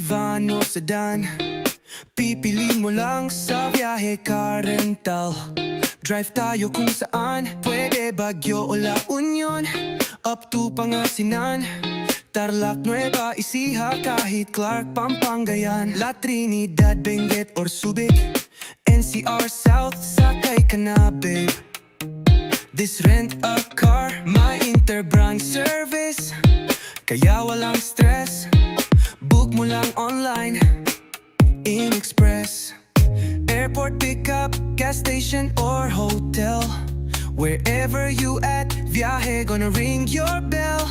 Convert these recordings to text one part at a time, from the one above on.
van o sedan, pipili mo lang sa Viaje Car Rental. Drive tayo kung saan, pwede Baguio o La Union, up to Pangasinan, Tarlac, Nueva Ecija, kahit Clark, Pampangayan, La Trinidad, Benguet or Subic, NCR South, sakay ka na babe. This rent a car, my interbranch service, kaya walang stress. Book mo lang online, in Express. Airport pickup, gas station or hotel, wherever you at, Viaje gonna ring your bell.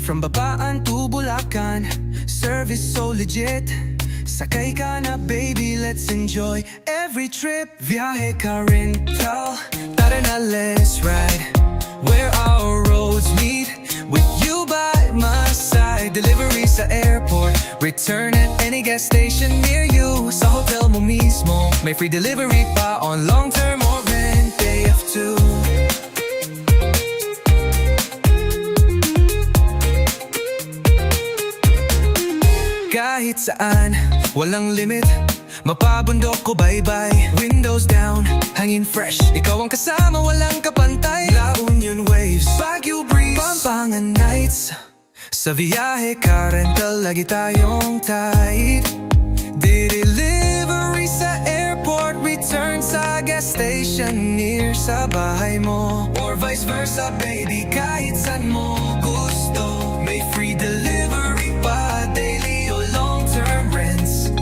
From Babaan to Bulacan, service so legit. Sakay ka na baby, let's enjoy every trip. Viaje Car Rental, tara na let's ride, where our roads meet, with you by my side. Delivery sa airport, return at any gas station near you. Sa hotel mo mismo, may free delivery pa on long term or rent day of 2. Kahit saan, walang limit, mapabundok ko bye-bye. Windows down, hangin fresh, ikaw ang kasama, walang kapantay. La Union waves, Baguio breeze, Pampangan nights. Sa Viaje Car Rental, lagi tayong tight. Delivery sa airport, return sa gas station near sa bahay mo, or vice versa baby, kahit saan mo gusto. May free delivery pa, daily o long-term rents.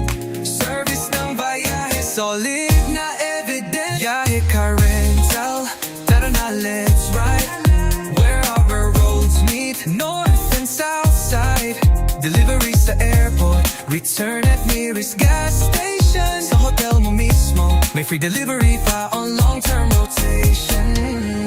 Service ng Viaje, solid na evidence. Viaje Car Rental, tara na let's ride, where our roads meet, north and south side. Delivery sa airport, return at nearest gas station. Sa hotel mo mismo, may free delivery pa on long-term rotation.